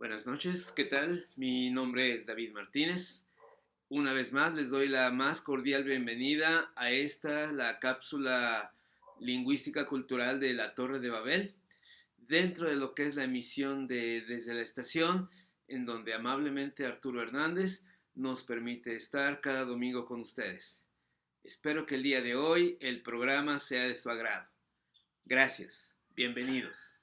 Buenas noches, ¿qué tal? Mi nombre es David Martínez. Una vez más les doy la más cordial bienvenida a la cápsula lingüística cultural de la Torre de Babel, dentro de lo que es la emisión de Desde la Estación, en donde amablemente Arturo Hernández nos permite estar cada domingo con ustedes. Espero que el día de hoy el programa sea de su agrado. Gracias, bienvenidos.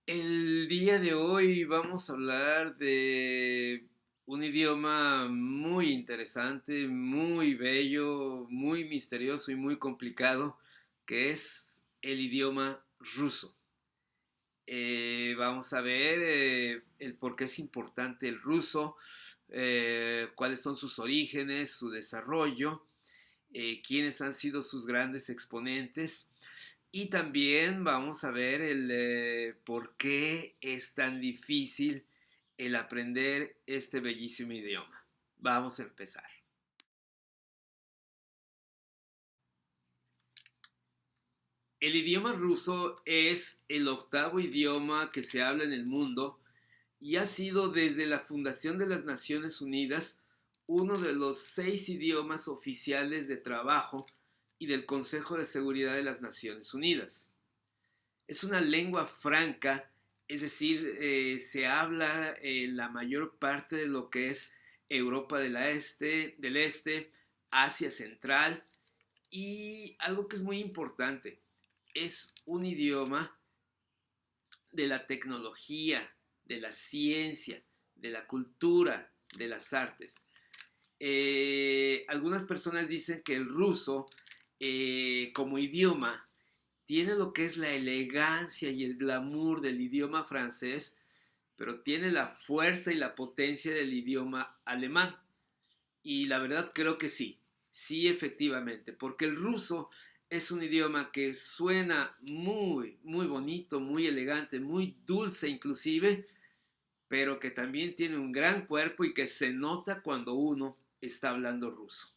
El día de hoy vamos a hablar de un idioma muy interesante, muy bello, muy misterioso y muy complicado, que es el idioma ruso. Vamos a ver el por qué es importante el ruso, cuáles son sus orígenes, su desarrollo, quiénes han sido sus grandes exponentes. Y también vamos a ver por qué es tan difícil el aprender este bellísimo idioma. Vamos a empezar. El idioma ruso es el octavo idioma que se habla en el mundo y ha sido desde la fundación de las Naciones Unidas uno de los 6 idiomas oficiales de trabajo y del Consejo de Seguridad de las Naciones Unidas. Es una lengua franca, es decir, se habla en la mayor parte de lo que es Europa del Este, Asia Central, y algo que es muy importante, es un idioma de la tecnología, de la ciencia, de la cultura, de las artes. Algunas personas dicen que el ruso como idioma tiene lo que es la elegancia y el glamour del idioma francés, pero tiene la fuerza y la potencia del idioma alemán. Y la verdad creo que sí, sí efectivamente, porque el ruso es un idioma que suena muy, muy bonito, muy elegante, muy dulce inclusive, pero que también tiene un gran cuerpo y que se nota cuando uno está hablando ruso.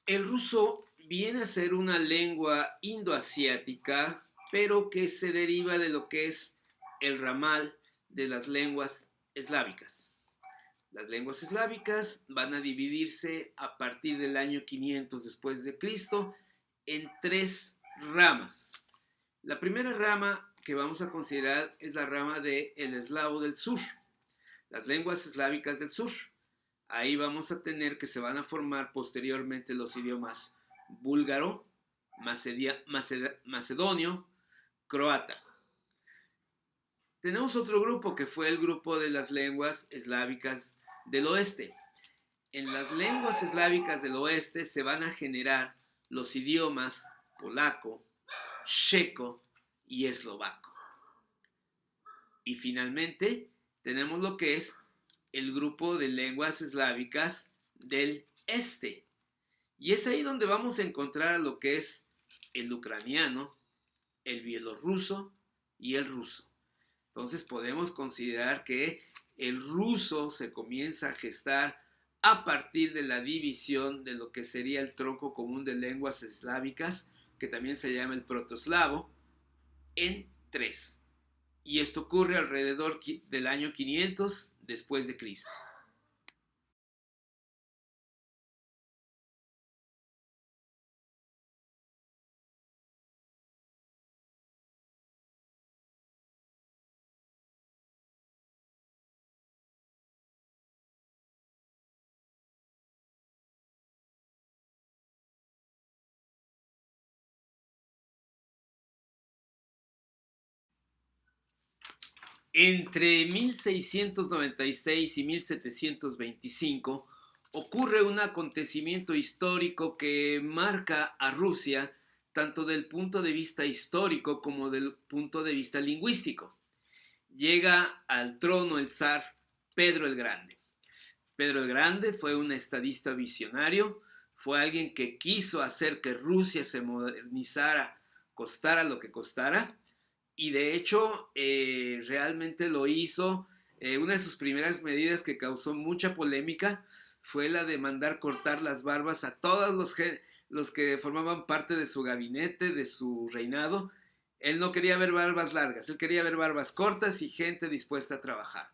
El ruso viene a ser una lengua indoasiática, pero que se deriva de lo que es el ramal de las lenguas eslávicas. Las lenguas eslávicas van a dividirse a partir del año 500 después de Cristo en 3 ramas. La primera rama que vamos a considerar es la rama del eslavo del sur, las lenguas eslávicas del sur. Ahí vamos a tener que se van a formar posteriormente los idiomas búlgaro, macedonio, croata. Tenemos otro grupo que fue el grupo de las lenguas eslávicas del oeste. En las lenguas eslávicas del oeste se van a generar los idiomas polaco, checo y eslovaco. Y finalmente tenemos lo que es el grupo de lenguas eslávicas del este. Y es ahí donde vamos a encontrar lo que es el ucraniano, el bielorruso y el ruso. Entonces podemos considerar que el ruso se comienza a gestar a partir de la división de lo que sería el tronco común de lenguas eslávicas, que también se llama el protoeslavo, en 3. Y esto ocurre alrededor del año 500 después de Cristo. Entre 1696 y 1725 ocurre un acontecimiento histórico que marca a Rusia tanto del punto de vista histórico como del punto de vista lingüístico. Llega al trono el zar Pedro el Grande. Pedro el Grande fue un estadista visionario, fue alguien que quiso hacer que Rusia se modernizara, costara lo que costara, y de hecho realmente lo hizo Una de sus primeras medidas que causó mucha polémica fue la de mandar cortar las barbas a todos los que formaban parte de su gabinete, de su reinado. Él no quería ver barbas largas, él quería ver barbas cortas y gente dispuesta a trabajar.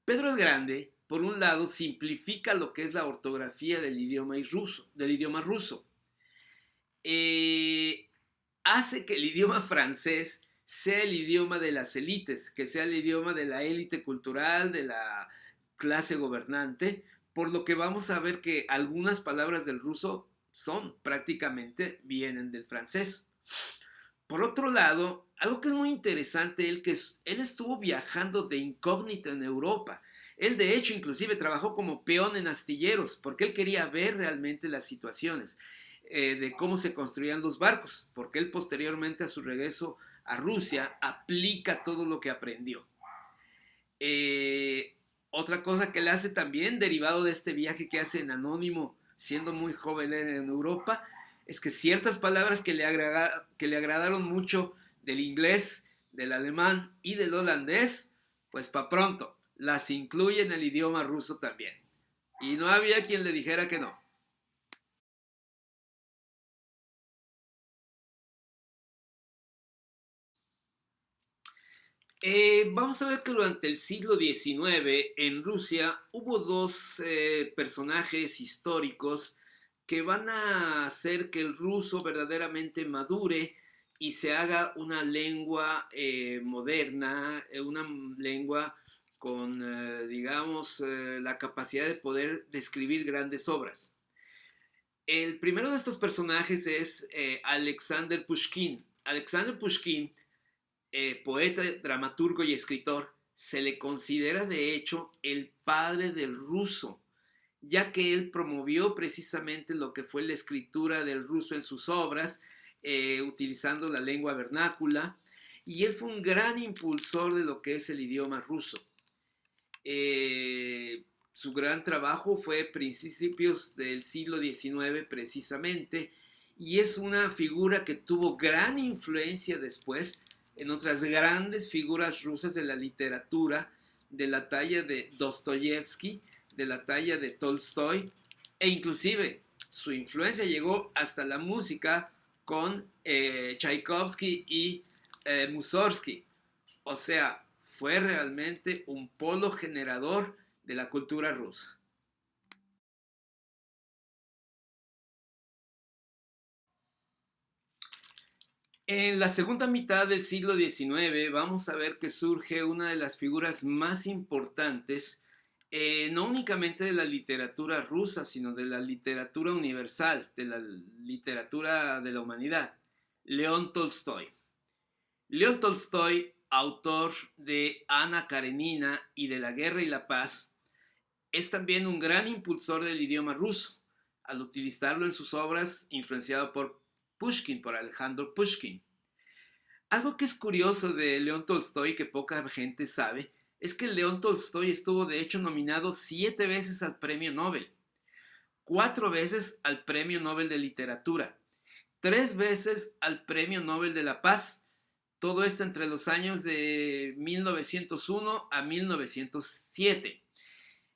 Pedro el Grande, por un lado, simplifica lo que es la ortografía del idioma ruso. Eh, Hace que el idioma francés sea el idioma de las élites, que sea el idioma de la élite cultural, de la clase gobernante, por lo que vamos a ver que algunas palabras del ruso vienen del francés. Por otro lado, algo que es muy interesante, él estuvo viajando de incógnito en Europa. Él de hecho inclusive trabajó como peón en astilleros porque él quería ver realmente las situaciones de cómo se construían los barcos, porque él posteriormente a su regreso a Rusia aplica todo lo que aprendió. Eh, Otra cosa que él hace también, derivado de este viaje que hace en anónimo, siendo muy joven en Europa, es que ciertas palabras que le agradaron mucho del inglés, del alemán y del holandés, pues para pronto, las incluye en el idioma ruso también. Y no había quien le dijera que no. Vamos a ver que durante el siglo XIX en Rusia hubo dos personajes históricos que van a hacer que el ruso verdaderamente madure y se haga una lengua moderna, una lengua con, digamos, la capacidad de poder describir grandes obras. El primero de estos personajes es Alexander Pushkin. Alexander Pushkin, poeta, dramaturgo y escritor, se le considera de hecho el padre del ruso, ya que él promovió precisamente lo que fue la escritura del ruso en sus obras, utilizando la lengua vernácula, y él fue un gran impulsor de lo que es el idioma ruso. Su gran trabajo fue principios del siglo XIX precisamente, y es una figura que tuvo gran influencia después en otras grandes figuras rusas de la literatura, de la talla de Dostoyevsky, de la talla de Tolstoy, e inclusive su influencia llegó hasta la música con Tchaikovsky y Mussorgsky. O sea, fue realmente un polo generador de la cultura rusa. En la segunda mitad del siglo XIX vamos a ver que surge una de las figuras más importantes, no únicamente de la literatura rusa, sino de la literatura universal, de la literatura de la humanidad, León Tolstoy. León Tolstoy, autor de Ana Karenina y de La Guerra y la Paz, es también un gran impulsor del idioma ruso, al utilizarlo en sus obras, influenciado por Pushkin, por Alejandro Pushkin. Algo que es curioso de León Tolstoy, que poca gente sabe, es que León Tolstoy estuvo de hecho nominado 7 veces al Premio Nobel, 4 veces al Premio Nobel de Literatura, 3 veces al Premio Nobel de la Paz, todo esto entre los años de 1901 a 1907.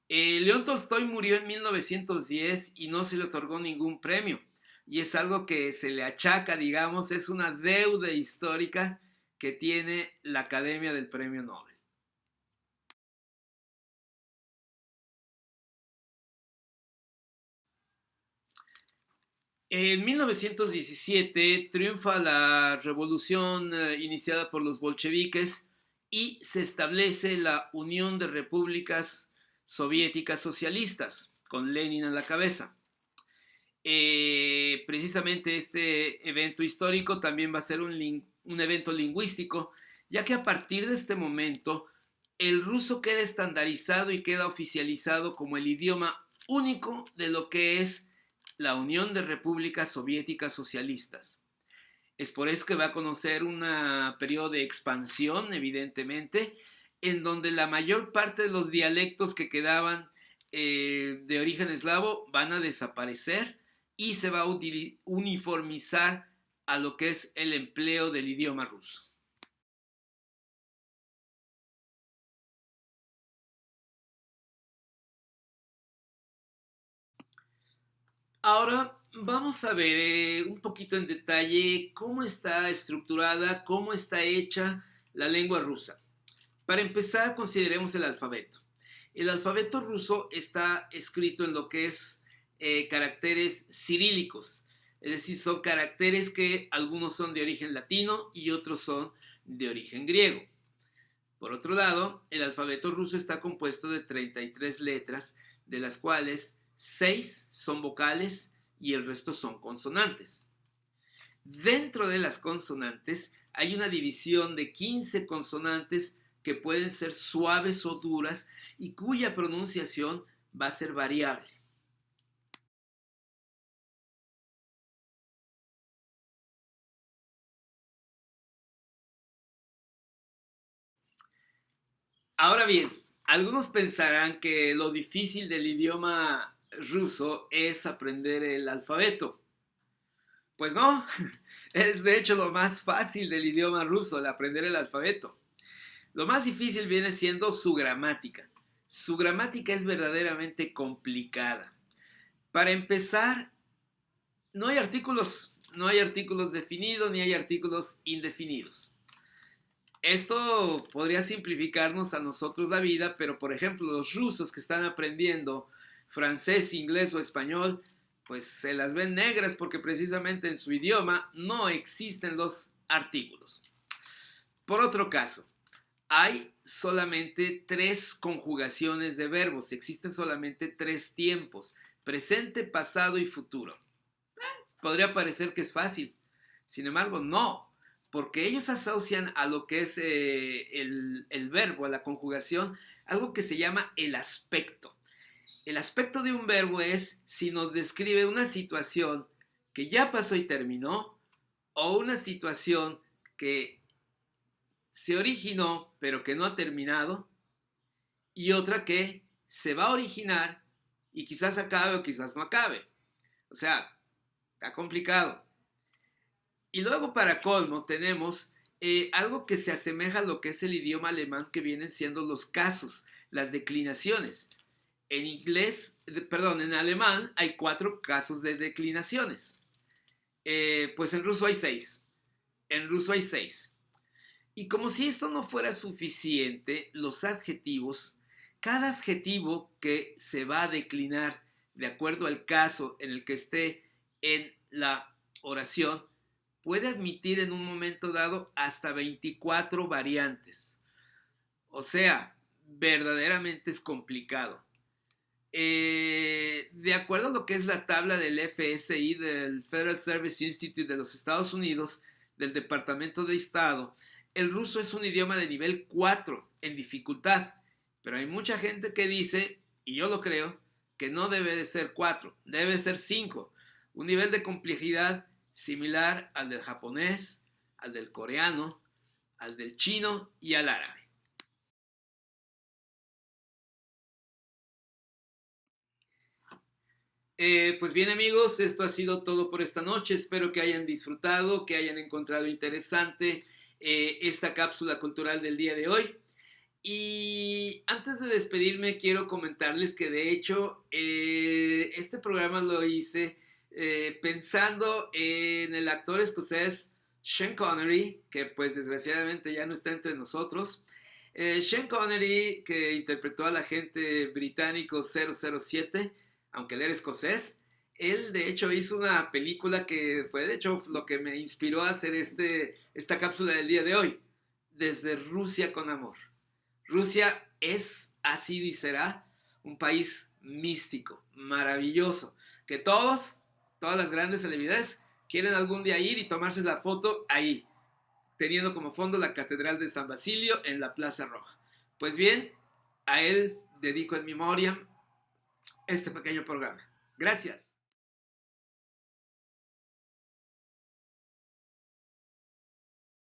León Tolstoy murió en 1910 y no se le otorgó ningún premio. Y es algo que se le achaca, digamos, es una deuda histórica que tiene la Academia del Premio Nobel. En 1917 triunfa la revolución iniciada por los bolcheviques y se establece la Unión de Repúblicas Soviéticas Socialistas, con Lenin a la cabeza. Precisamente este evento histórico también va a ser un evento lingüístico, ya que a partir de este momento el ruso queda estandarizado y queda oficializado como el idioma único de lo que es la Unión de Repúblicas Soviéticas Socialistas. Es por eso que va a conocer un periodo de expansión, evidentemente, en donde la mayor parte de los dialectos que quedaban de origen eslavo van a desaparecer y se va a uniformizar a lo que es el empleo del idioma ruso. Ahora vamos a ver un poquito en detalle cómo está estructurada, cómo está hecha la lengua rusa. Para empezar, consideremos el alfabeto. El alfabeto ruso está escrito en lo que es caracteres cirílicos, es decir, son caracteres que algunos son de origen latino y otros son de origen griego. Por otro lado, el alfabeto ruso está compuesto de 33 letras, de las cuales 6 son vocales y el resto son consonantes. Dentro de las consonantes hay una división de 15 consonantes que pueden ser suaves o duras y cuya pronunciación va a ser variable. Ahora bien, algunos pensarán que lo difícil del idioma ruso es aprender el alfabeto. Pues no, es de hecho lo más fácil del idioma ruso, el aprender el alfabeto. Lo más difícil viene siendo su gramática. Su gramática es verdaderamente complicada. Para empezar, no hay artículos definidos ni hay artículos indefinidos. Esto podría simplificarnos a nosotros la vida, pero por ejemplo los rusos que están aprendiendo francés, inglés o español, pues se las ven negras porque precisamente en su idioma no existen los artículos. Por otro caso, hay solamente 3 conjugaciones de verbos, existen solamente 3 tiempos, presente, pasado y futuro. Podría parecer que es fácil, sin embargo no, porque ellos asocian a lo que es el verbo, a la conjugación, algo que se llama el aspecto. El aspecto de un verbo es si nos describe una situación que ya pasó y terminó, o una situación que se originó pero que no ha terminado, y otra que se va a originar y quizás acabe o quizás no acabe. O sea, está complicado. Y luego para colmo tenemos algo que se asemeja a lo que es el idioma alemán, que vienen siendo los casos, las declinaciones. En alemán hay 4 casos de declinaciones. Pues en ruso hay 6. En ruso hay 6. Y como si esto no fuera suficiente, los adjetivos, cada adjetivo que se va a declinar de acuerdo al caso en el que esté en la oración, puede admitir en un momento dado hasta 24 variantes. O sea, verdaderamente es complicado. De acuerdo a lo que es la tabla del FSI, del Federal Service Institute de los Estados Unidos, del Departamento de Estado, el ruso es un idioma de nivel 4 en dificultad, pero hay mucha gente que dice, y yo lo creo, que no debe de ser 4, debe ser 5, un nivel de complejidad similar al del japonés, al del coreano, al del chino y al árabe. Pues bien amigos, esto ha sido todo por esta noche. Espero que hayan disfrutado, que hayan encontrado interesante esta cápsula cultural del día de hoy. Y antes de despedirme, quiero comentarles que de hecho este programa lo hice pensando en el actor escocés Sean Connery, que pues desgraciadamente ya no está entre nosotros. Sean Connery, que interpretó al agente británico 007, aunque él era escocés, él de hecho hizo una película que fue de hecho lo que me inspiró a hacer esta cápsula del día de hoy, Desde Rusia con Amor. Rusia es, ha sido y será un país místico, maravilloso, que todas las grandes celebridades quieren algún día ir y tomarse la foto ahí, teniendo como fondo la Catedral de San Basilio en la Plaza Roja. Pues bien, a él dedico en memoria este pequeño programa. Gracias.